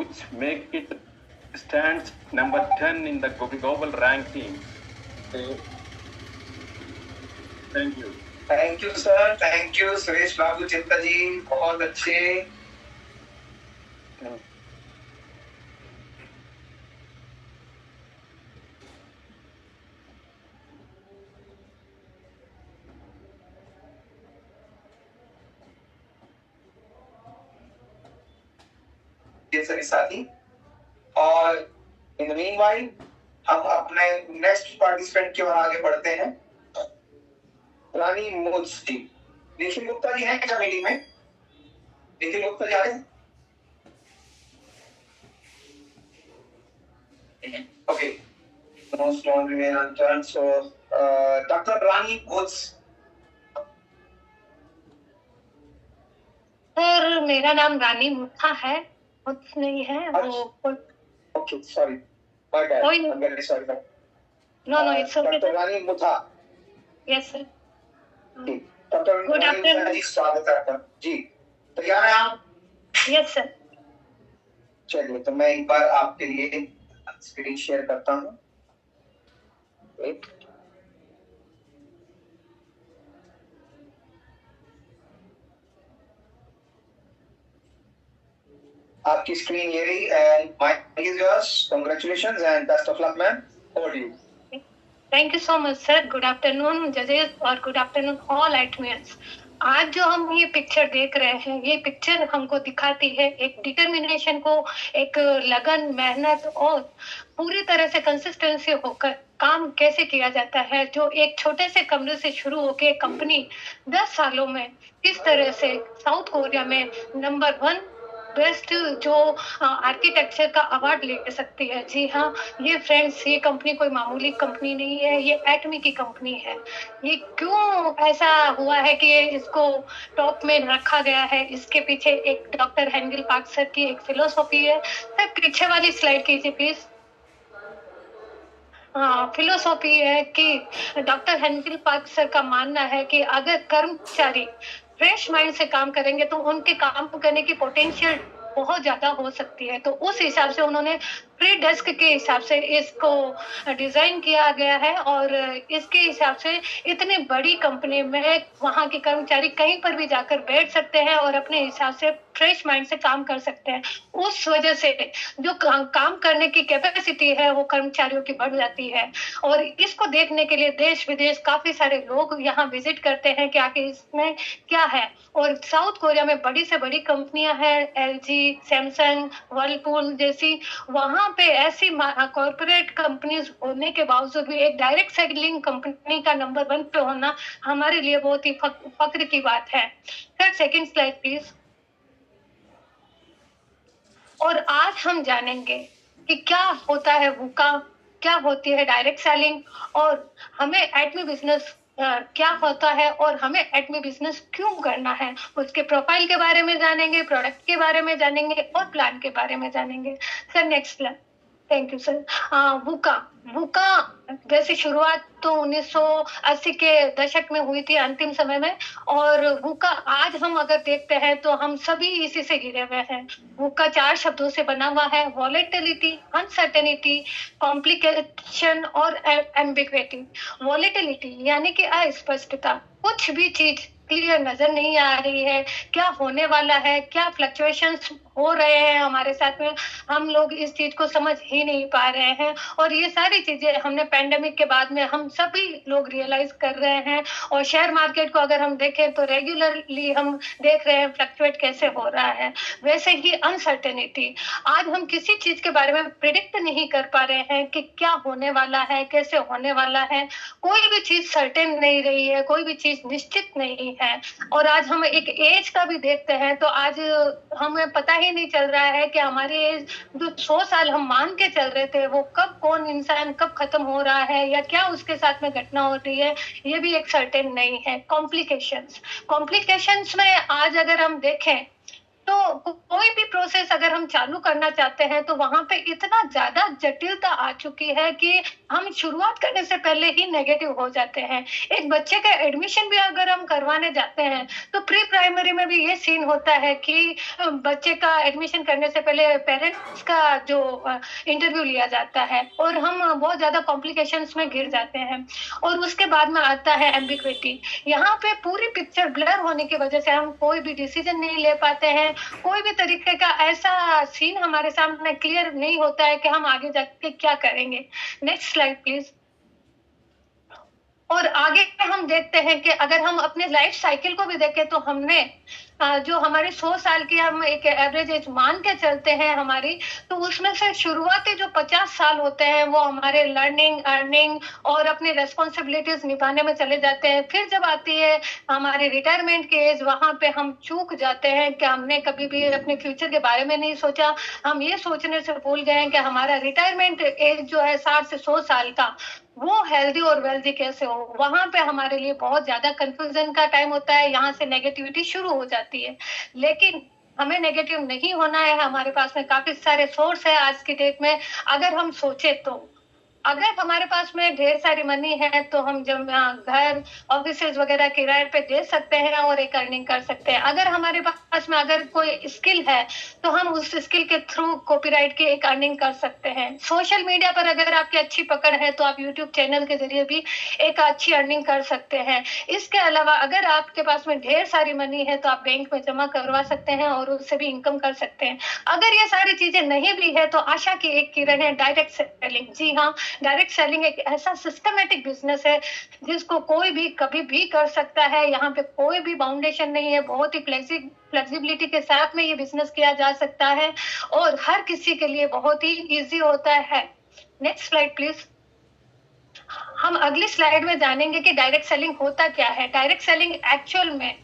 which make it stands number 10 in the global ranking. Thank you. Thank you sir, thank you Suresh Babu Chitta ji, बहुत अच्छे। ये सभी साथी, और इन द मीनवाइल हम अपने नेक्स्ट पार्टिसिपेंट की ओर आगे बढ़ते हैं। रानी मोदी, निखिल गुप्ता जी हैं क्या मीटिंग में? निखिल गुप्ता जी आ रहे हैं? Okay, no stone remain unturned. So, Dr. Rani Woods. Sir मेरा नाम रानी मुथा है, मुथ नहीं है वो। Okay, sorry, my bad. I'm very sorry. No, it's okay. Dr. Rani Mutha. Yes sir. Doctor Good afternoon. जी, स्वागत है आपका जी। तैयार हैं आप? Yes sir. चलिए, तो मैं एक बार आपके लिए स्क्रीन शेयर करता हूँ। आपकी स्क्रीन ये रही and mike is yours. Congratulations and best of luck ma'am. Over to you. Thank you so much sir. Good afternoon जजेस और गुड आफ्टरनून ऑल एडमिन्स। आज जो हम ये पिक्चर देख रहे हैं, ये पिक्चर हमको दिखाती है एक डिटर्मिनेशन को, एक लगन, मेहनत और पूरी तरह से कंसिस्टेंसी होकर काम कैसे किया जाता है। जो एक छोटे से कमरे से शुरू होकर कंपनी 10 सालों में किस तरह से साउथ कोरिया में नंबर 1 बेस्ट जो आर्किटेक्चर का अवार्ड ले सकती है। जी हाँ, ये फ्रेंड्स, ये कंपनी कोई मामूली कंपनी नहीं है, ये एटमी की कंपनी है। ये क्यों ऐसा हुआ है कि इसको टॉप में रखा गया है, इसके पीछे एक डॉक्टर हेंगल पार्क सर की एक फिलोसॉफी है। सर पीछे वाली स्लाइड कीजिए प्लीज। फिलोसॉफी है कि डॉक्टर हेंगल पार्क सर का मानना है कि अगर कर्मचारी फ्रेश माइंड से काम करेंगे तो उनके काम करने की पोटेंशियल बहुत ज्यादा हो सकती है। तो उस हिसाब से उन्होंने फ्री डेस्क के हिसाब से इसको डिजाइन किया गया है और इसके हिसाब से इतनी बड़ी कंपनी में वहाँ के कर्मचारी कहीं पर भी जाकर बैठ सकते हैं और अपने हिसाब से फ्रेश माइंड से काम कर सकते हैं। उस वजह से जो काम करने की कैपेसिटी है वो कर्मचारियों की बढ़ जाती है और इसको देखने के लिए देश विदेश काफी सारे लोग यहाँ विजिट करते हैं कि आखिर इसमें क्या है। और साउथ कोरिया में बड़ी से बड़ी कंपनियां हैं, LG, सैमसंग, वर्लपूल जैसी। वहां पे ऐसी कॉर्पोरेट कंपनीज होने के बावजूद भी एक डायरेक्ट सेलिंग कंपनी का नंबर 1 पे होना हमारे लिए बहुत ही फक्र की बात है। Sir second slide please. और आज हम जानेंगे कि क्या होता है वूका, क्या होती है डायरेक्ट सेलिंग और हमें एटमी बिजनेस क्या होता है और हमें एटमी बिजनेस क्यों करना है। उसके प्रोफाइल के बारे में जानेंगे, प्रोडक्ट के बारे में जानेंगे और प्लान के बारे में जानेंगे। Sir next slide. Thank you sir. VUCA जैसी शुरुआत तो 1980 के दशक में हुई थी अंतिम समय में, और वूका आज हम अगर देखते हैं तो हम सभी इसी से घिरे हुए हैं। वूका 4 शब्दों से बना हुआ है, वॉलेटिलिटी, अनसर्टेनिटी, कॉम्प्लिकेशन और एम्बिग्विटी। वॉलेटिलिटी यानी कि अस्पष्टता, कुछ भी चीज क्लियर नजर नहीं आ रही है, क्या होने वाला है, क्या फ्लक्चुएशंस हो रहे हैं हमारे साथ में, हम लोग इस चीज को समझ ही नहीं पा रहे हैं। और ये सारी चीजें हमने पैंडेमिक के बाद में हम सभी लोग रियलाइज कर रहे हैं। और शेयर मार्केट को अगर हम देखें तो रेगुलरली हम देख रहे हैं फ्लक्चुएट कैसे हो रहा है। वैसे ही अनसर्टेनिटी, आज हम किसी चीज के बारे में प्रिडिक्ट नहीं कर पा रहे हैं कि क्या होने वाला है, कैसे होने वाला है। कोई भी चीज सर्टेन नहीं रही है, कोई भी चीज निश्चित नहीं है। और आज हम एक एज का भी देखते हैं तो आज हमें पता ही नहीं चल रहा है कि हमारी एज जो 100 साल हम मान के चल रहे थे वो कब कौन इंसान कब खत्म हो रहा है या क्या उसके साथ में घटना हो रही है, ये भी एक सर्टेन नहीं है। कॉम्प्लिकेशंस में आज अगर हम देखें तो कोई भी प्रोसेस अगर हम चालू करना चाहते हैं तो वहां पे इतना ज्यादा जटिलता आ चुकी है कि हम शुरुआत करने से पहले ही नेगेटिव हो जाते हैं। एक बच्चे का एडमिशन भी अगर हम करवाने जाते हैं तो प्री प्राइमरी में भी ये सीन होता है कि बच्चे का एडमिशन करने से पहले पेरेंट्स का जो इंटरव्यू लिया जाता है और हम बहुत ज्यादा कॉम्प्लिकेशंस में घिर जाते हैं। और उसके बाद में आता है एम्बिग्विटी। यहाँ पे पूरी पिक्चर ब्लर होने की वजह से हम कोई भी डिसीजन नहीं ले पाते हैं। कोई भी तरीके का ऐसा सीन हमारे सामने क्लियर नहीं होता है कि हम आगे जाके क्या करेंगे। Next slide please. और आगे हम देखते हैं कि अगर हम अपने लाइफ साइकिल को भी देखें तो हमने जो हमारे 100 साल की हम एक एवरेज एज मान के चलते हैं हमारी, तो उसमें से शुरुआती जो 50 साल होते हैं वो हमारे लर्निंग, अर्निंग और अपनी रेस्पॉन्सिबिलिटीज निभाने में चले जाते हैं। फिर जब आती है हमारी रिटायरमेंट की एज, वहां पे हम चूक जाते हैं कि हमने कभी भी अपने फ्यूचर के बारे में नहीं सोचा। हम ये सोचने से भूल गए हैं कि हमारा रिटायरमेंट एज जो है 60 से 100 साल का, वो हेल्दी और वेल्दी कैसे हो। वहां पे हमारे लिए बहुत ज्यादा कंफ्यूजन का टाइम होता है। यहाँ से नेगेटिविटी शुरू हो जाती है। लेकिन हमें नेगेटिव नहीं होना है। हमारे पास में काफी सारे सोर्स है आज की डेट में। अगर हम सोचे तो अगर हमारे पास में ढेर सारी मनी है तो हम जब घर, ऑफिसेज वगैरह किराए पे दे सकते हैं और एक अर्निंग कर सकते हैं। अगर हमारे पास में अगर कोई स्किल है तो हम उस स्किल के थ्रू कॉपीराइट की एक अर्निंग कर सकते हैं। सोशल मीडिया पर अगर आपकी अच्छी पकड़ है तो आप यूट्यूब चैनल के जरिए भी एक अच्छी अर्निंग कर सकते हैं। इसके अलावा अगर आपके पास में ढेर सारी मनी है तो आप बैंक में जमा करवा सकते हैं और उससे भी इनकम कर सकते हैं। अगर ये सारी चीजें नहीं भी है तो आशा की एक किरण है, डायरेक्ट सेलिंग। जी हाँ, डायरेक्ट सेलिंग एक ऐसा सिस्टमेटिक बिजनेस है जिसको कोई भी कभी भी कर सकता है। यहाँ पे कोई भी बाउंडेशन नहीं है। बहुत ही फ्लेक्सिबिलिटी के साथ में ये बिजनेस किया जा सकता है और हर किसी के लिए बहुत ही इजी होता है। Next slide please. हम अगली स्लाइड में जानेंगे कि डायरेक्ट सेलिंग होता क्या है। डायरेक्ट सेलिंग एक्चुअल में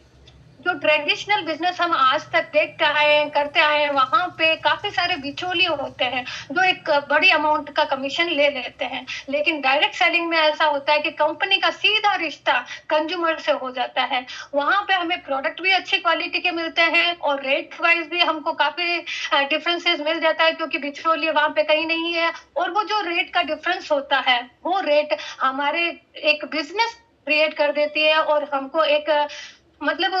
जो ट्रेडिशनल बिजनेस हम आज तक देखते आए हैं, करते आए हैं, वहां पे काफी सारे बिचौलिए होते हैं जो एक बड़ी अमाउंट का कमीशन ले लेते हैं। लेकिन डायरेक्ट सेलिंग में ऐसा होता है कि कंपनी का सीधा रिश्ता कंज्यूमर से हो जाता है। वहां पे हमें प्रोडक्ट भी अच्छी क्वालिटी के मिलते हैं और रेट वाइज भी हमको काफी डिफरेंसेस मिल जाता है क्योंकि बिचौलिए वहां पे कहीं नहीं है। और वो जो रेट का डिफरेंस होता है वो रेट हमारे एक बिजनेस क्रिएट कर देती है और हमको एक मतलब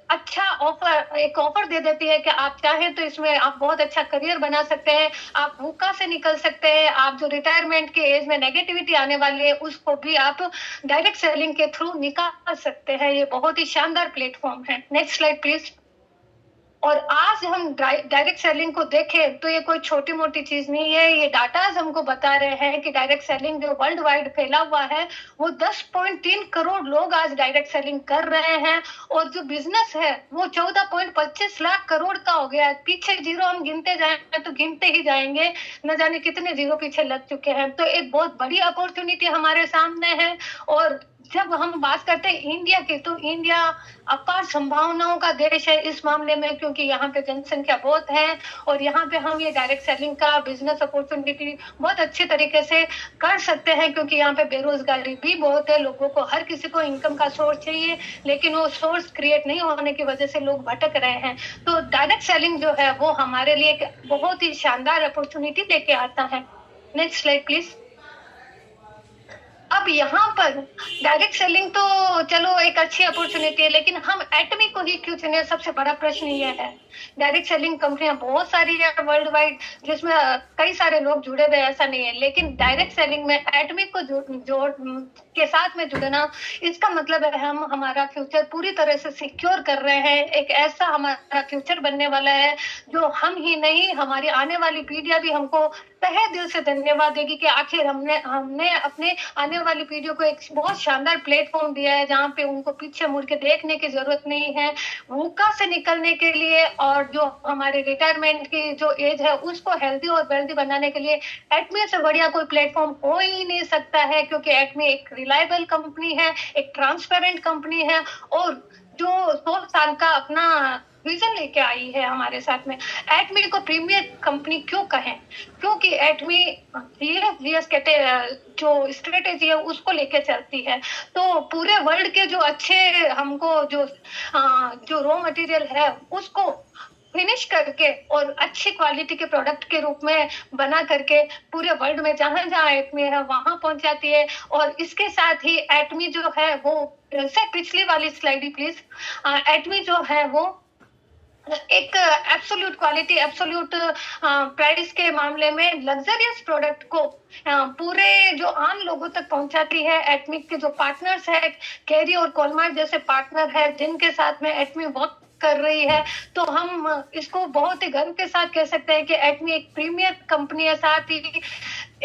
अच्छा ऑफर दे देती है कि आप चाहें तो इसमें आप बहुत अच्छा करियर बना सकते हैं, आप भूखा से निकल सकते हैं, आप जो रिटायरमेंट के एज में नेगेटिविटी आने वाली है उसको भी आप डायरेक्ट सेलिंग के थ्रू निकाल सकते हैं। ये बहुत ही शानदार प्लेटफॉर्म है। Next slide please. और आज हम डायरेक्ट सेलिंग को देखें तो ये कोई छोटी मोटी चीज नहीं है। ये डाटाज हमको बता रहे हैं कि डायरेक्ट सेलिंग जो वर्ल्ड वाइड फैला हुआ है वो 10.3 करोड़ लोग आज डायरेक्ट सेलिंग कर रहे हैं और जो बिजनेस है वो 14.25 लाख करोड़ का हो गया है। पीछे जीरो हम गिनते जाएंगे तो गिनते ही जाएंगे, न जाने कितने जीरो पीछे लग चुके हैं। तो एक बहुत बड़ी अपॉर्चुनिटी हमारे सामने है। और जब हम बात करते हैं इंडिया की तो इंडिया अपार संभावनाओं का देश है इस मामले में, क्योंकि यहाँ पे जनसंख्या बहुत है और यहाँ पे हम ये डायरेक्ट सेलिंग का बिजनेस अपॉर्चुनिटी बहुत अच्छे तरीके से कर सकते हैं क्योंकि यहाँ पे बेरोजगारी भी बहुत है। लोगों को, हर किसी को इनकम का सोर्स चाहिए लेकिन वो सोर्स क्रिएट नहीं होने की वजह से लोग भटक रहे हैं। तो डायरेक्ट सेलिंग जो है वो हमारे लिए एक बहुत ही शानदार अपॉर्चुनिटी लेके आता है। Next slide please. अब यहाँ पर डायरेक्ट सेलिंग तो चलो एक अच्छी अपॉर्चुनिटी है, लेकिन हम एटमी को ही क्यों चुने, सबसे बड़ा प्रश्न ये है। डायरेक्ट सेलिंग कंपनियां बहुत सारी है वर्ल्ड वाइड जिसमें कई सारे लोग जुड़े हुए, ऐसा नहीं है। लेकिन डायरेक्ट सेलिंग में एटमी को जोड़ के साथ में जुड़ना, इसका मतलब है हम हमारा फ्यूचर पूरी तरह से सिक्योर कर रहे हैं। एक ऐसा हमारा फ्यूचर बनने वाला है जो हम ही नहीं, हमारी आने वाली पीढ़ियां भी हमको तहे दिल से धन्यवाद देगी कि आखिर हमने अपने आने वाली पीढ़ियों को एक बहुत शानदार प्लेटफॉर्म दिया है जहाँ पे उनको पीछे मुड़ के देखने की जरूरत नहीं है। भूखा से निकलने के लिए और जो हमारे रिटायरमेंट की जो एज है उसको हेल्दी और वेल्दी बनाने के लिए एटमी से बढ़िया कोई प्लेटफॉर्म हो ही नहीं सकता है, क्योंकि एटमी एक रिलायबल कंपनी है, एक ट्रांसपेरेंट कंपनी है और जो 100 साल का अपना विजन लेके आई है हमारे साथ में। एटमी को प्रीमियर कंपनी क्यों कहें, क्योंकि एटमी जीएस कहते जो स्ट्रेटेजी है उसको लेके चलती है। तो पूरे वर्ल्ड के जो अच्छे हमको जो रॉ मटेरियल है उसको फिनिश करके और अच्छी क्वालिटी के प्रोडक्ट के रूप में बना करके पूरे वर्ल्ड में जहां जहां एटमी है वहां पहुंचाती है। और इसके साथ ही एटमी जो है वो, सर पिछली वाली स्लाइड प्लीज। एटमी जो है वो एक एब्सोल्यूट क्वालिटी, एब्सोल्यूट प्राइस के मामले में लग्जरियस प्रोडक्ट को पूरे जो आम लोगों तक पहुंचाती है। एटमी के जो पार्टनर्स है, कैरी और कोलमार्ट जैसे पार्टनर है जिनके साथ में एटमी वर्क कर रही है, तो हम इसको बहुत ही गर्व के साथ कह सकते हैं कि एटमी एक प्रीमियर कंपनी है। साथ ही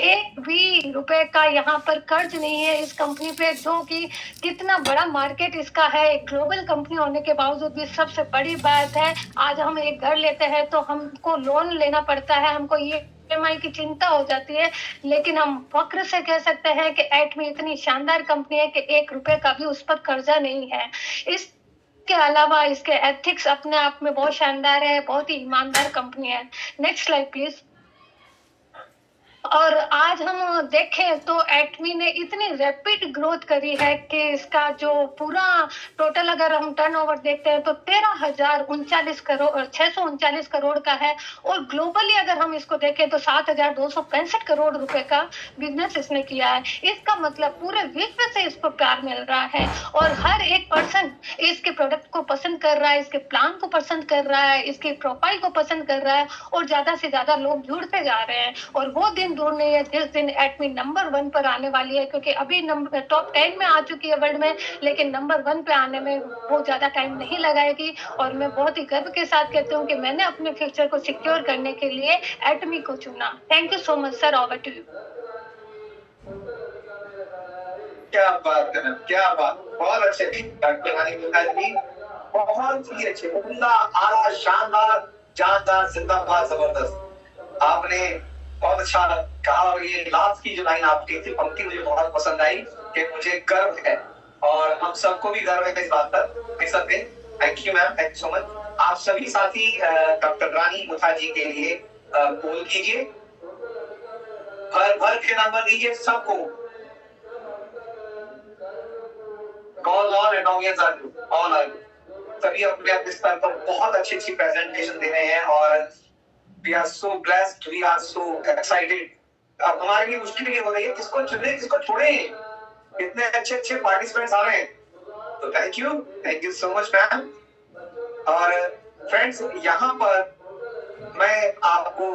एक भी रुपए का यहाँ पर कर्ज नहीं है इस कंपनी पे, जो कि कितना बड़ा मार्केट इसका है। एक ग्लोबल कंपनी होने के बावजूद भी सबसे बड़ी बात है, आज हम एक घर लेते हैं तो हमको लोन लेना पड़ता है, हमको ये EMI की चिंता हो जाती है, लेकिन हम फक्र से कह सकते हैं कि एटमी इतनी शानदार कंपनी है कि एक रुपए का भी उस पर कर्जा नहीं है। इसके अलावा इसके एथिक्स अपने आप में बहुत शानदार है, बहुत ही ईमानदार कंपनी है। Next slide please. और आज हम देखें तो एटमी ने इतनी रैपिड ग्रोथ करी है कि इसका जो पूरा टोटल अगर हम टर्नओवर देखते हैं तो 13,039 करोड़ 639 करोड़ का है। और ग्लोबली अगर हम इसको देखें तो 7,265 करोड़ रुपए का बिजनेस इसने किया है। इसका मतलब पूरे विश्व से इसको प्यार मिल रहा है और हर एक पर्सन इसके प्रोडक्ट को पसंद कर रहा है, इसके प्लान को पसंद कर रहा है, इसकी प्रोफाइल को पसंद कर रहा है और ज्यादा से ज्यादा लोग जुड़ते जा रहे हैं। और वो दिन दूर नहीं है जिस दिन एटमी नंबर 1 पर आने वाली है, क्योंकि अभी नंबर टॉप 10 में आ चुकी है वर्ल्ड में, लेकिन नंबर 1 पे आने में बहुत ज्यादा टाइम नहीं लगाएगी। और मैं बहुत ही गर्व के साथ कहती हूँ कि मैंने अपने फ्यूचर को सिक्योर करने के लिए एटमी को चुना। Thank you so much sir, over to you. क्या बात है, क्या बात, बहुत अच्छे डॉक्टर रानी मुखर्जी जी, बहुत ही अच्छे, उम्दा, आला, शानदार, जानदार, जिंदाबाद, जबरदस्त। आपने बहुत अच्छा कहा। और ये लास्ट की जो लाइन आपकी थी, पंक्ति मुझे बहुत पसंद आई कि मुझे गर्व है, और हम सबको भी गर्व है इस बात पर। इस सब thank you ma'am, thank you so much. आप सभी साथी डॉक्टर रानी मुखर्जी के लिए पोल कीजिए, भर के नंबर दीजिए सबको। Call on and audience on are, सभी अपने अपने स्तर पर बहुत अच्छी प्रेजेंटेशन दे रहे हैं और we are so blessed, we are so excited। अब हमारे लिए मुश्किल ये हो रही है किसको चुने किसको छोड़े, इतने अच्छे पार्टिसिपेंट्स आ रहे हैं। तो thank you so much ma'am. और फ्रेंड्स, यहाँ पर मैं आपको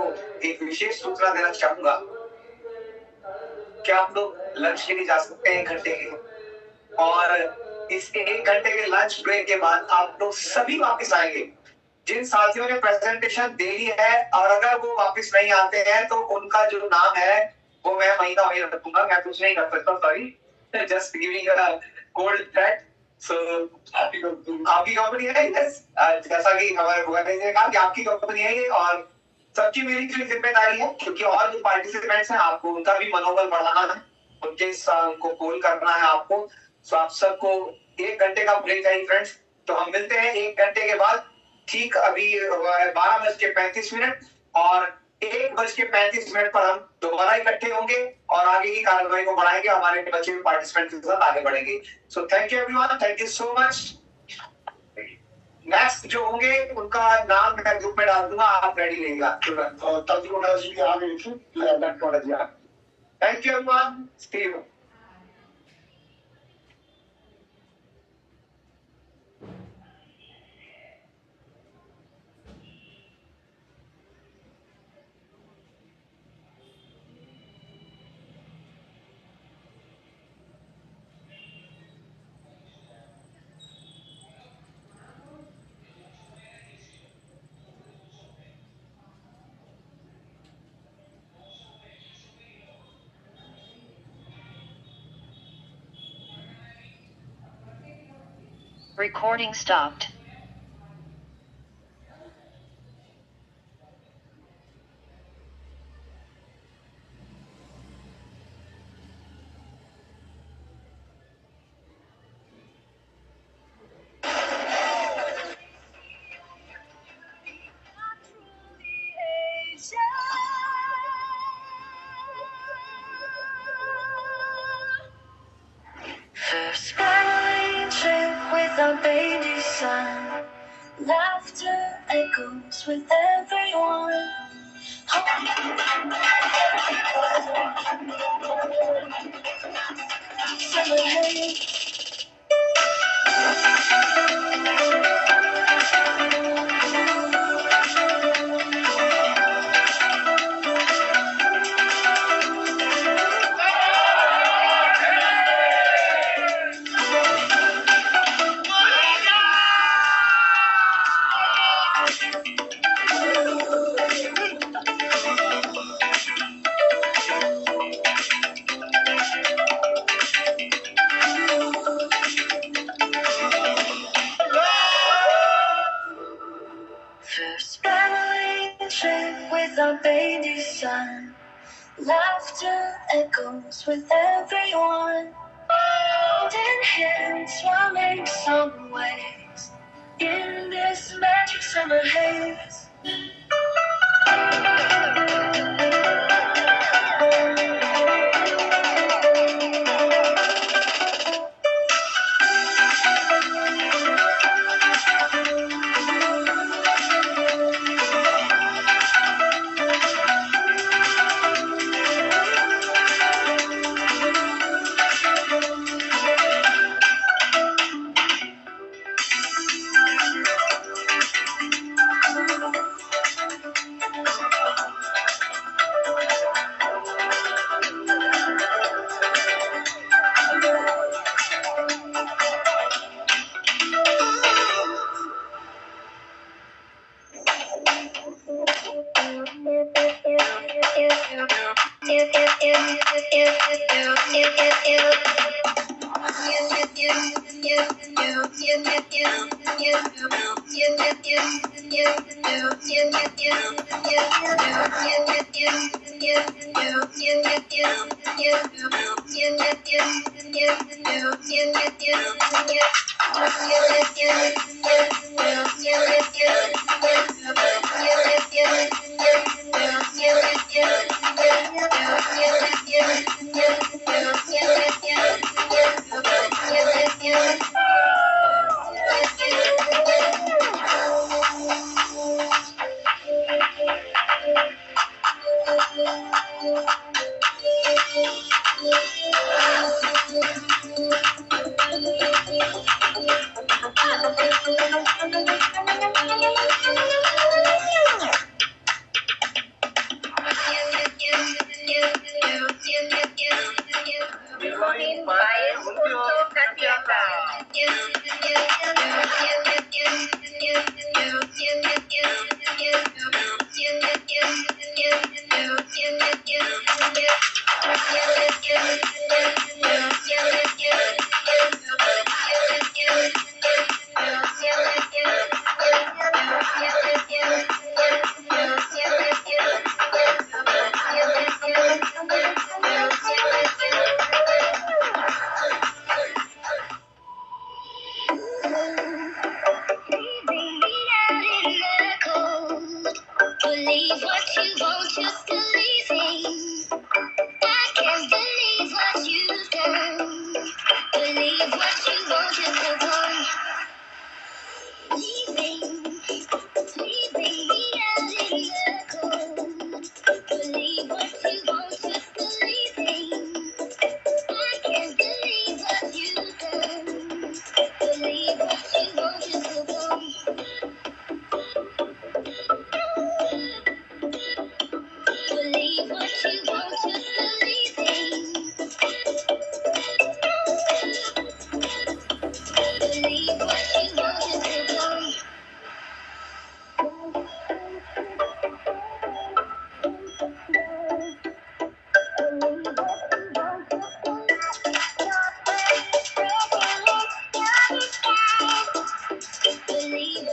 एक विशेष सूचना देना चाहूंगा कि आप लोग लंच के लिए जा सकते हैं 1 घंटे के, और इस 1 घंटे के लंच ब्रेक के बाद आप लोग सभी वापस आएंगे। जिन साथियों ने प्रेजेंटेशन दे ली है और अगर वो वापस नहीं आते हैं तो उनका जो नाम है वो मैं महीना वही रखूंगा, मैं कुछ नहीं कर सकता, sorry, just giving a cold threat. So आपकी कंपनी है, यस, जैसा कि हमारे भुवन ने कहा कि आपकी कंपनी है ये, और सबकी मेरी जो जिम्मेदारी है, क्योंकि और जो पार्टिसिपेंट्स हैं आपको उनका भी मनोबल बढ़ाना है, उनके को पोल करना है आपको। सो आप सबको 1 घंटे का ब्रेक है फ्रेंड्स। तो हम मिलते हैं 1 घंटे के बाद, ठीक अभी 12:35 और 1:35 पर हम दोबारा इकट्ठे होंगे और आगे की कार्रवाई को बढ़ाएंगे, हमारे बच्चे भी पार्टिसिपेंट के साथ आगे बढ़ेंगे। So thank you everyone, thank you so much. Next जो होंगे उनका नाम मैं ग्रुप में डाल दूंगा, आप रेडी रहिएगा। Thank you everyone, Steve. Recording stopped. First family trip with our baby son. Laughter echoes goes with everyone. Summer haze. First family trip with our baby son. Laughter echoes with everyone. Holding hands, swimming some ways in this magic summer haze. Believe what you want, just believing. I can't believe what you've done. Believe what you want, just hold on. Leaving reality cold. Believe what you want, just believing. I can't believe what you've done. Believe what you want, just hold on. Believe what you want, just believing. Believe what you want, just hold on. Believe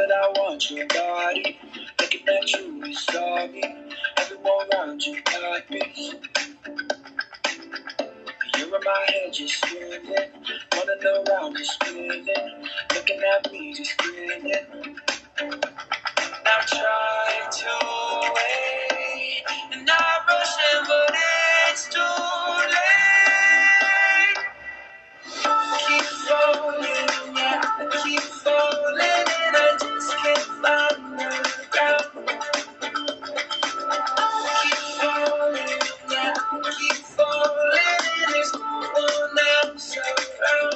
that I want your body. Looking at you is all me. Everyone around you got me. You're in my head just spinning. Running around just spinning. Looking at me just grinning. Now try to wait, and I'm rushing, but it's too late. Keep falling, yeah, I keep falling, and I just can't find the ground. Keep falling, yeah, I keep falling, and there's no one else around.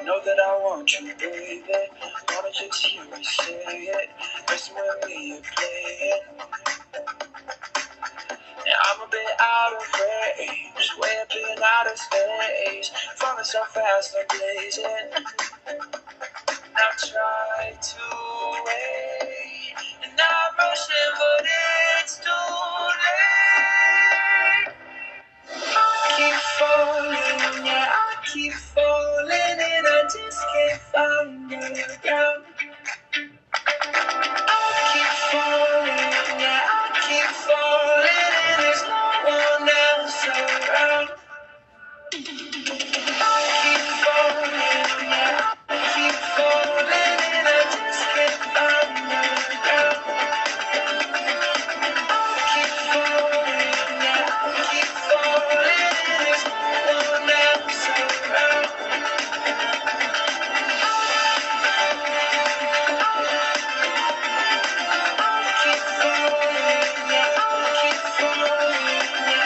Know that I want you, baby. Wanna just hear me say it. Listen with me, you're playing. And I'm a bit out of range, way up in outer space. Falling so fast, I'm blazing. Now try to wait, and I'm rushing, but it's too late. Keep falling, yeah, I keep falling, and I just can't find the ground. Keep falling, yeah, I keep falling, and there's no one else around. Keep falling, yeah, I keep falling, and I just can't find the ground. Keep falling, yeah, I keep falling, and there's no one else around. Keep falling, yeah, I keep falling, yeah.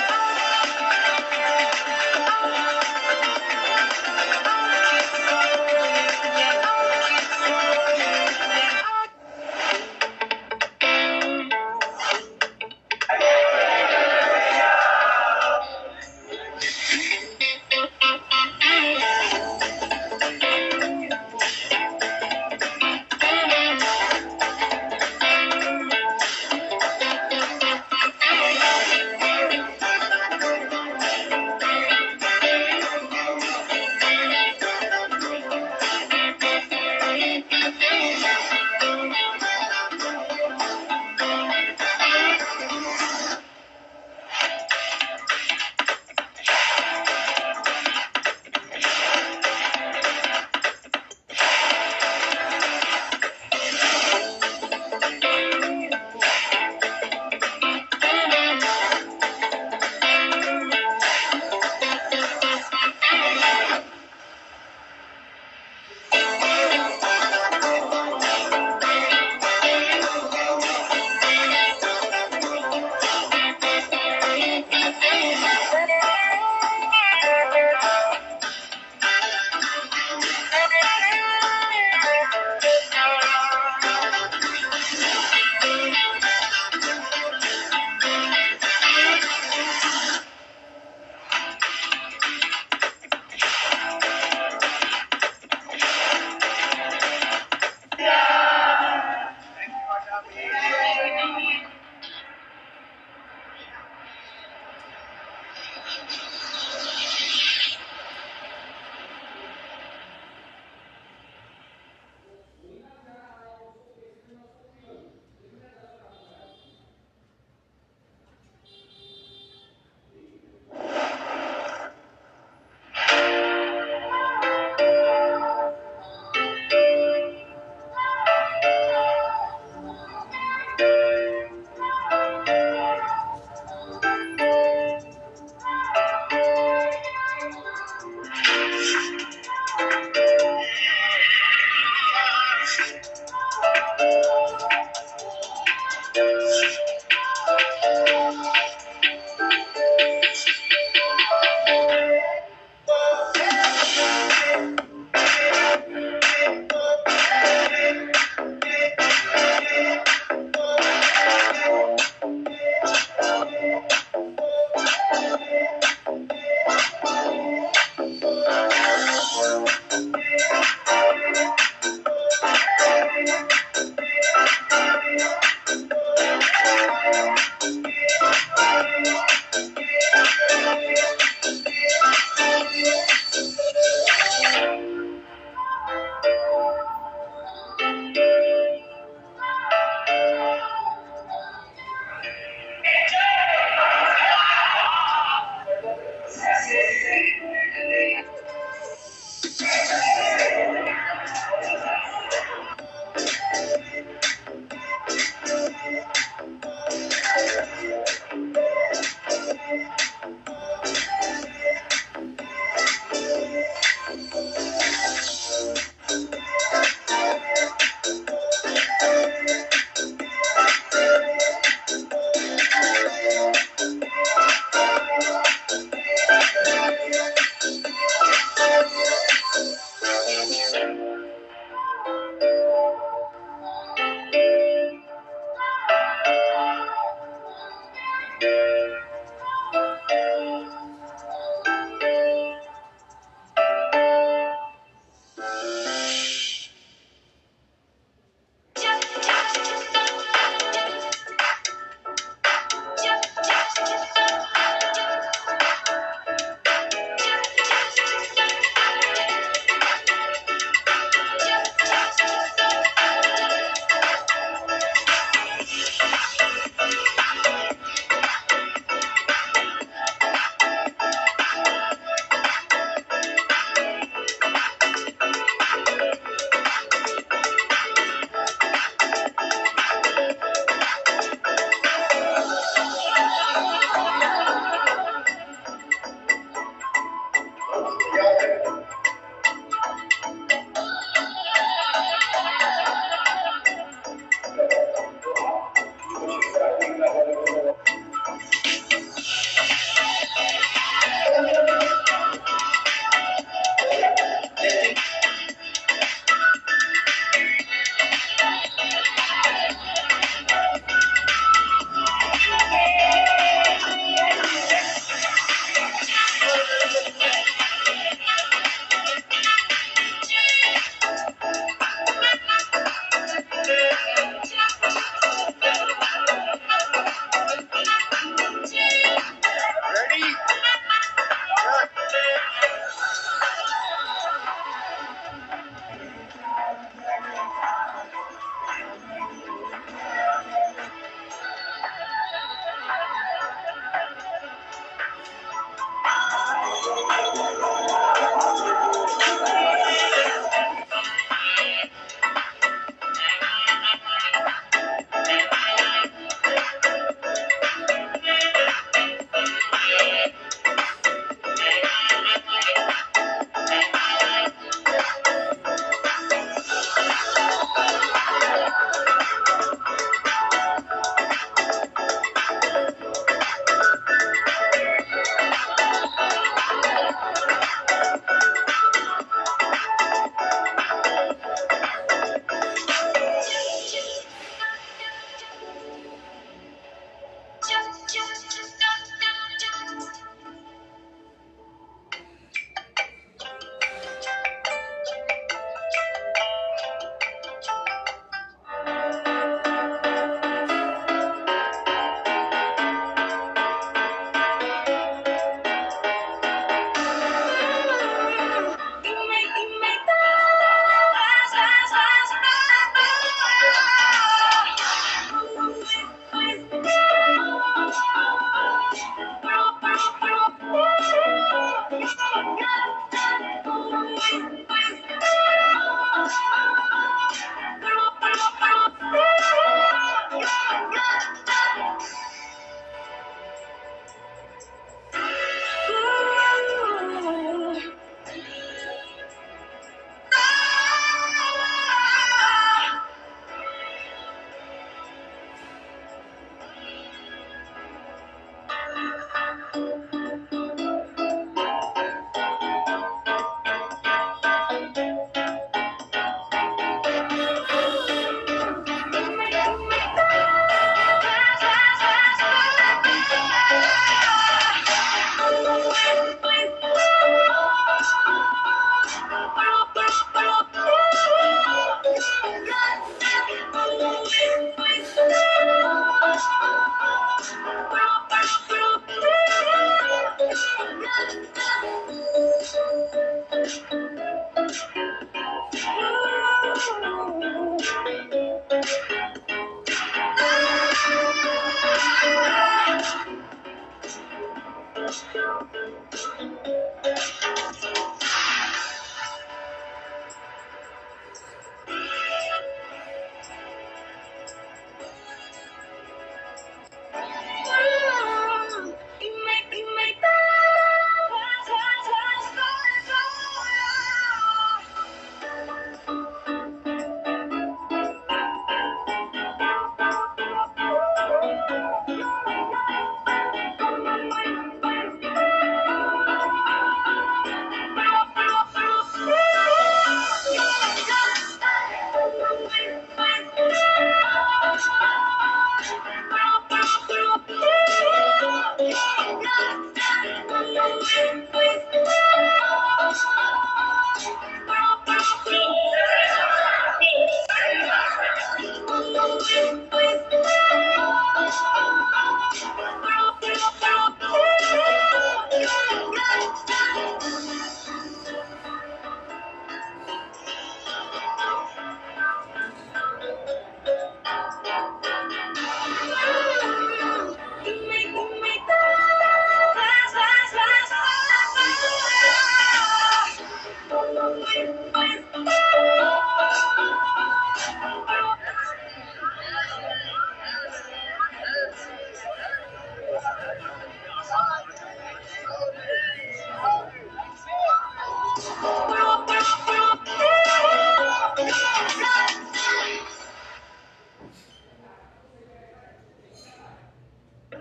Good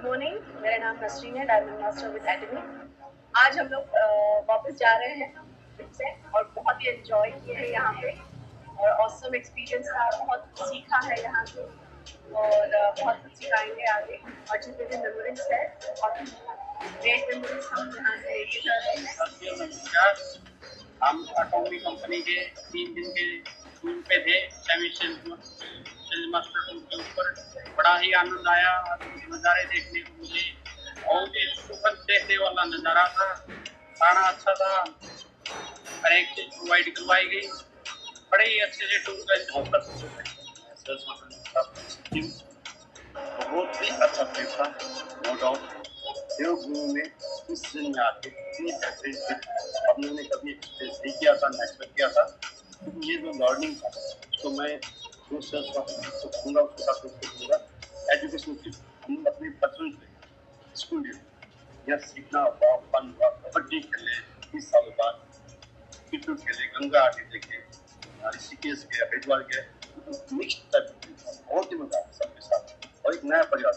morning, मेरा नाम नसरीन है, diamond master with academy. आज हम लोग वापस जा रहे हैं फिर से और बहुत ही एंजॉय किए हैं यहाँ पे और ऑसम एक्सपीरियंस था, बहुत सीखा है यहाँ से और बहुत कुछ सिखाएंगे आगे। और जितने भी मेमोरीज है और ग्रेट मेमोरीज हम यहाँ से लेके जा रहे हैं। हम अटोमी कंपनी के 3 दिन के टूर पे थे, सेल्स मास्टर टूर के ऊपर। बड़ा ही आनंद आया, नज़ारे देखने को मिले, बहुत ही सुखद देखने वाला नज़ारा था। खाना अच्छा था, हर एक चीज प्रोवाइड करवाई गई, बड़े ही अच्छे से टूर का एंजॉय कर सकते थे। बहुत ही अच्छा ट्रिप था, नो डाउट। देवभूमि में इस दिन में आके इतनी बेहतरीन हम लोगों ने कभी एक्सपीरियंस नहीं किया था, ना एक्सपेक्ट किया था। ये जो लर्निंग था उसको मैं दूसरे को दूंगा, उसके साथ दूंगा। एजुकेशन ट्रिप हम अपने बचपन से स्कूल डेज यहाँ सीखना हुआ, फन हुआ, कबड्डी खेले 20 सालों बाद, क्रिकेट खेले, गंगा आरती देखे, ऋषिकेश गए, हरिद्वार गए, मिक्स टाइप बहुत ही मजा आया सबके साथ और एक नया परिवार।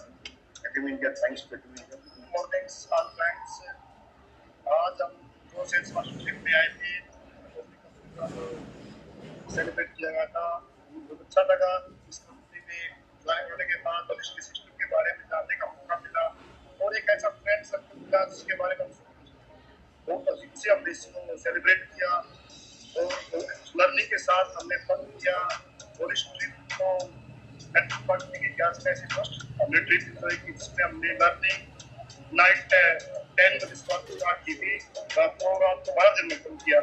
Academy India, thanks to academy India. Mornings all friends, आज हम जो सेल्स मास्टर ट्रिप पे आए थे, सेलिब्रेट किया गया था, बहुत अच्छा लगा। इस कंपनी में ज्वाइन होने के बाद और इसके सिस्टम के बारे में जानने का मौका मिला और एक ऐसा फ्रेंड सर्कल मिला जिसके बारे में बहुत अजीब से हमने इसको सेलिब्रेट किया और लर्निंग के साथ हमने फन किया और इस ट्रिप को पढ़ने के क्या ऐसे फर्स्ट हमने ट्रिप एंजॉय की, जिसमें हमने लर्निंग नाइट 10 बजे स्टार्ट की थी, रात को 12 दिन में कम किया।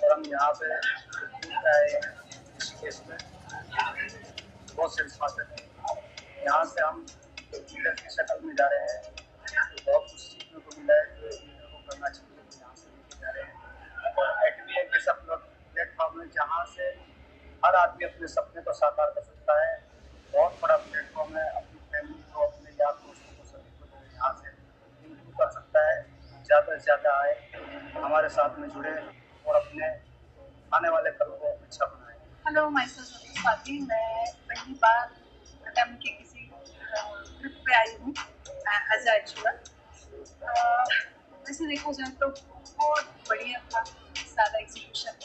हम यहाँ पे ऋषिकेश में बहुत सेल्स मास्टर हैं। यहाँ से हम लीडर की शक्ल में जा रहे हैं, तो बहुत कुछ सीखने को मिला है जो लीडर को करना चाहिए, तो यहाँ से लेके जा रहे हैं। और एकेडमी एक ऐसा प्लेटफॉर्म है जहाँ से हर आदमी अपने सपने को साकार कर सकता है। बहुत बड़ा प्लेटफॉर्म है, अपनी फैमिली को, अपने यार दोस्तों को, सभी को यहाँ से इंक्लूड कर सकता है। ज़्यादा से ज़्यादा आए, हमारे साथ में जुड़े और अपने आने वाले कल को अच्छा बनाए। Hello, my self Swati. मैं पहली बार अटेम्प्ट की किसी आई हूँ एज अ अचीवर। वैसे देखा जाए तो बहुत बढ़िया था, सारा एग्जीक्यूशन।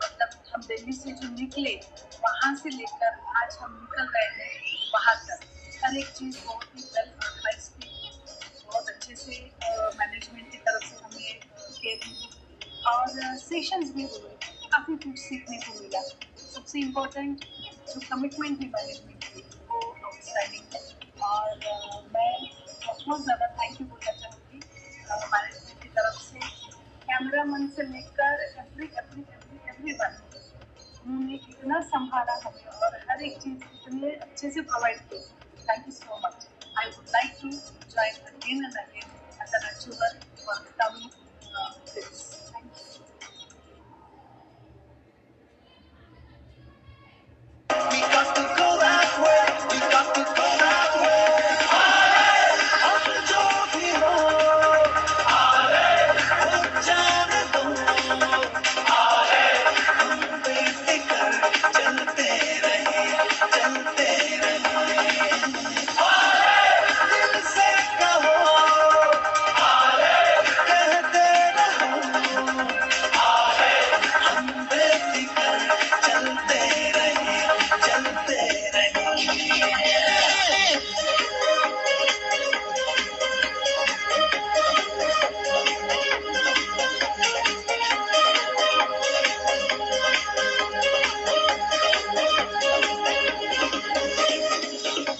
मतलब हम दिल्ली से जो निकले वहाँ से लेकर आज हम निकल रहे हैं वहाँ तक, हर एक चीज़ बहुत ही वेल ऑर्गेनाइज थी, बहुत अच्छे से मैनेजमेंट की तरफ से हमें केयर मिली और सेशंस भी हुए, काफ़ी कुछ सीखने को मिला। सबसे इम्पोर्टेंट जो कमिटमेंट भी मैनेजमेंट की वो आउटस्टैंडिंग है और मैं बहुत ज़्यादा थैंक यू बोलना चाहूँगी मैनेजमेंट की तरफ से, कैमरामैन से लेकर एवरीवन। उन्होंने इतना संभाला हमें और हर एक चीज़ इतने अच्छे से प्रोवाइड की। Thank you so much. I would like to join again and again as an achiever for the coming this. Thank you. We got to go that way. We got to go that way. हम जो भी हो, जाने दो। हम बेफिक्र चलते रहे, चलते रहे। दिल से कहो, कहते रहो। हम बेफिक्र चलते रहे, चलते रहे।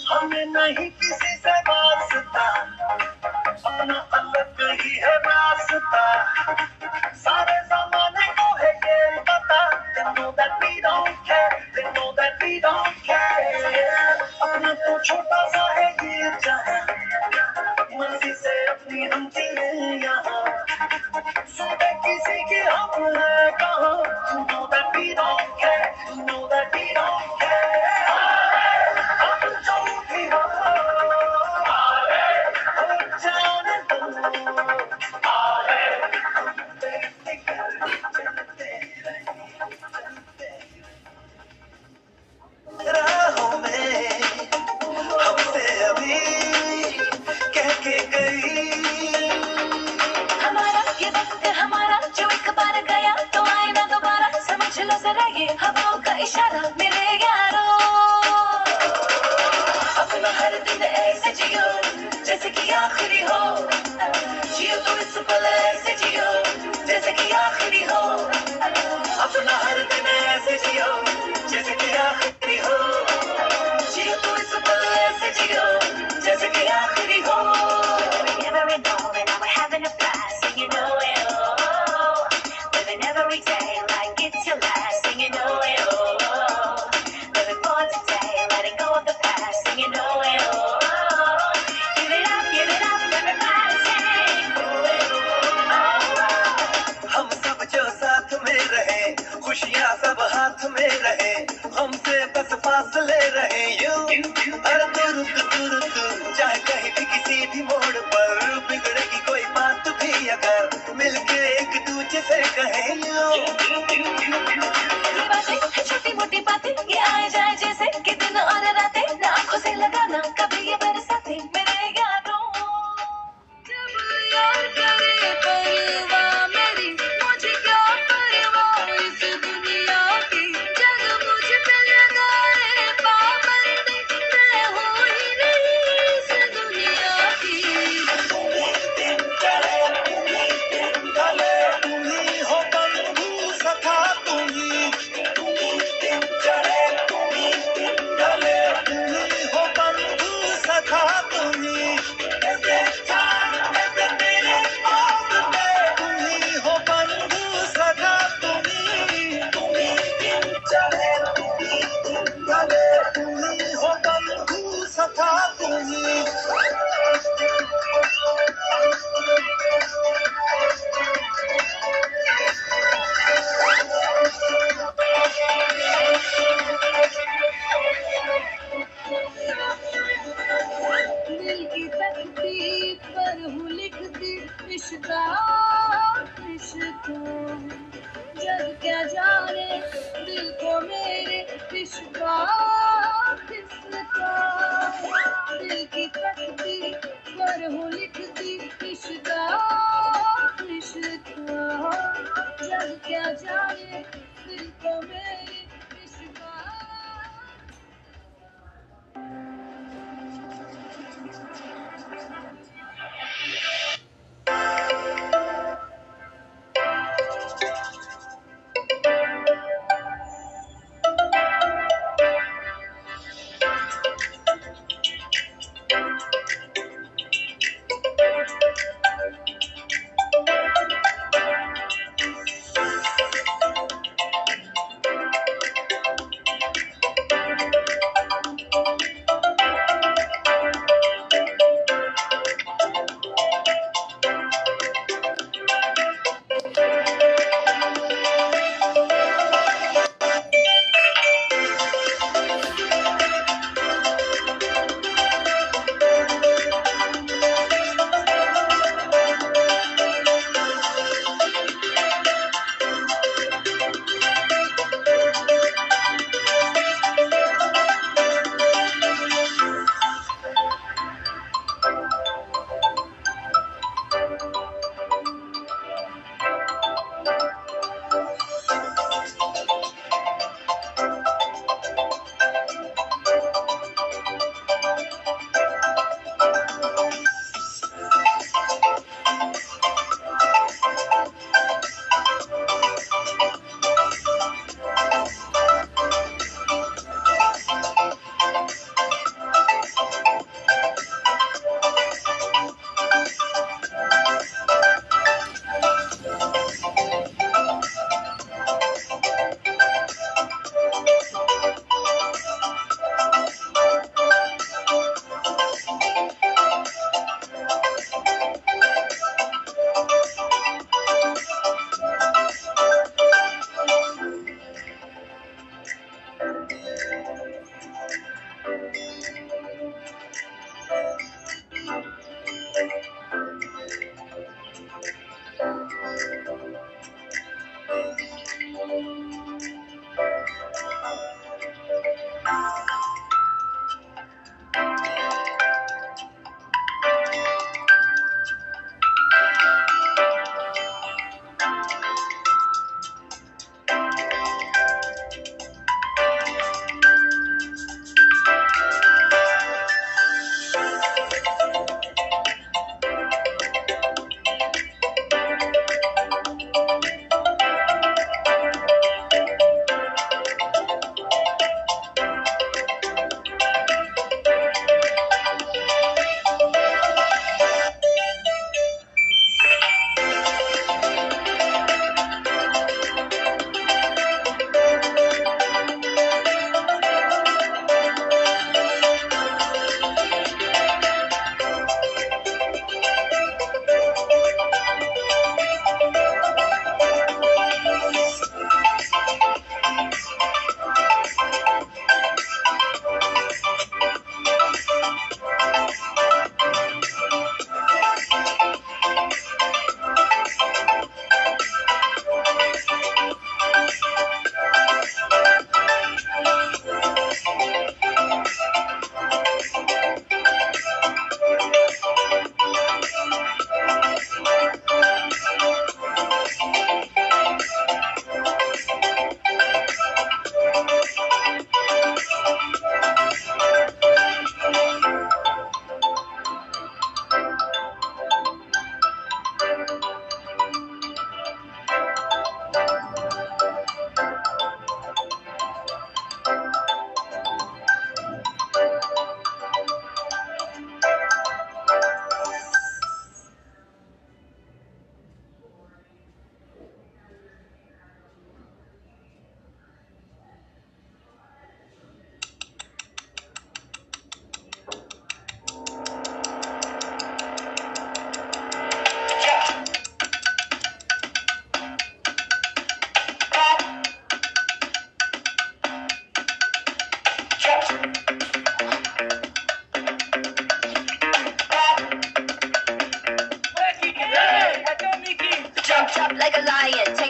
हमें नहीं किसी से वास्ता, अपना अलग ही है रास्ता। सारे ज़माने को है ये पता, they know that we don't care, they know that we don't care। अपना तो छोटा सा है ये जहां, मर्जी से अपनी हम जिए यहाँ। सुने किसी की हम है कहाँ, you know that we don't care, you know that we don't care। हम जो भी हो, जाने दो। राहों में हमसे अभी कह के गई, हमारा ये वक्त हमारा जो एक बार गया तो आए ना दोबारा, समझ लो जरा ये हवाओं का इशारा मेरे यारों। अपना हर दिन ऐसे जियो जैसे कि आखिरी हो, जियो तो इस पल ऐसे जियो जैसे कि आखिरी हो। अपना हर दिन ऐसे जियो जैसे कि आखिरी हो, जियो तो इस पल ऐसे जियो जैसे कि आखिरी हो। Living every moment, now we're having a blast, and you know it. Oh, living every day like it's your last, and you know it. Oh, living for today, letting go of the past, and you know it. Oh, give it up, everybody sing. Oh, हम सब जो साथ में रहे, खुशियाँ सब हाथ में रहे, हमसे बस फासले रहे। अरे तुर चाहे कहीं भी किसी भी मोड़ पर बिगड़ेगी कोई बात भी अगर मिलके एक दूजे से कहें। ये बातें छोटी मोटी बातें ये आए जाए जैसे कि दिन और रातें, ना आंखों से लगाना कभी ये बरसाते मेरे यारों। जब यार करे परवाह मेरी, मुझे क्या परवाह इस दुनिया की, जग मुझ पे लगाए पाबंदी, मैं हूँ ही नहीं इस दुनिया की। तुम्ही हो बंधु सखा, तुम्ही हो बंधु सखा, तुम्ही हो बंधु सखा, तुम्ही हो बंधु सखा, तुम्ही। दिल की तकदीर पर हूँ लिखती इश्का इश्क, जग क्या जाने दिल को मेरे इश्का किसका। दिल की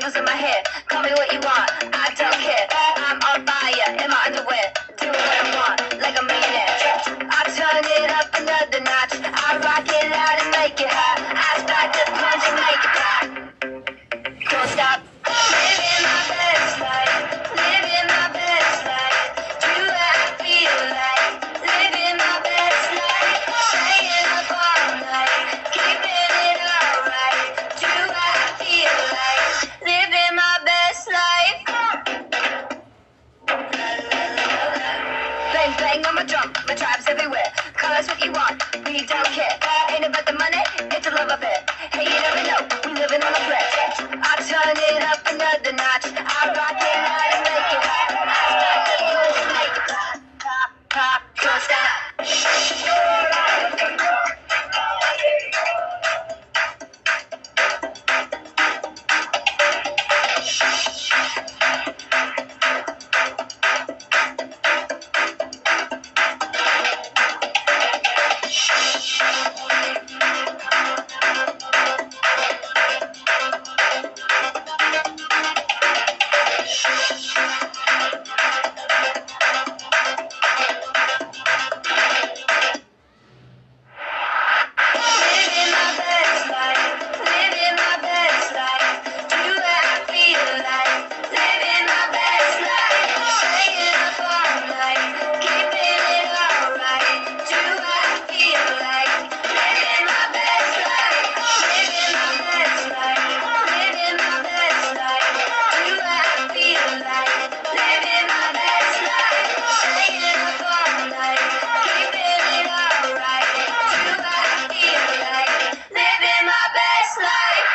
sparkles in my hair. Call me what you want, I don't care. I'm on fire in my underwear, doing what I want, like a millionaire. I turn it up another notch. I rock it loud and make it hot. I start to punch and make it pop. Don't stop. Living my best life, living my best life. Do what I feel like, living my best life. Staying up all night, keeping it alright. Do what I feel like, living my best life. Bang bang on my drum, my tribe's everywhere. Call us what you want, we don't care. Ain't about the money, it's a love affair. Hey, you never know, we living on a prayer. I turn it up another notch. I rock it loud and make it hot. I start to push and make it pop, pop, pop, don't stop. Living my best life, living my best life. Do what I feel like, living my best life. Staying up all night, keeping it alright. Do what I feel like, living my best life, living my best life, living my best life. Do what I feel like, living my best life. Staying up all night, keeping it alright. Do what I feel like, living my best life.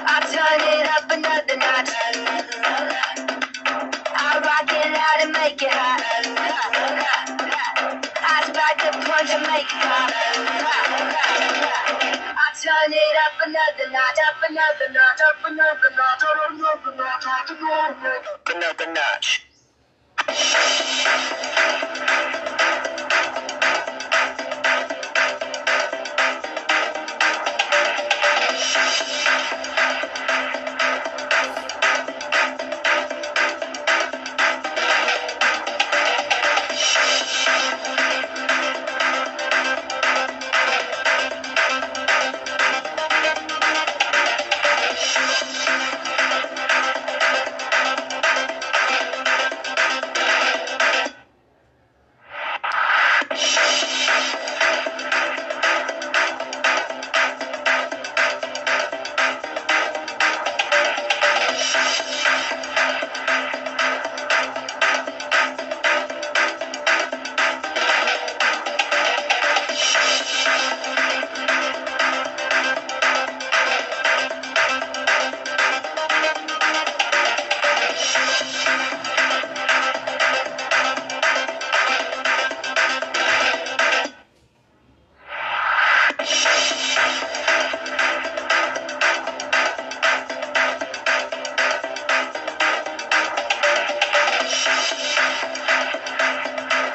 I turn it up another notch. I rock it loud and make it hot. I spark the punch and make it pop. I turn it up another notch, up another notch, up another notch, up another notch, up another notch. Another notch.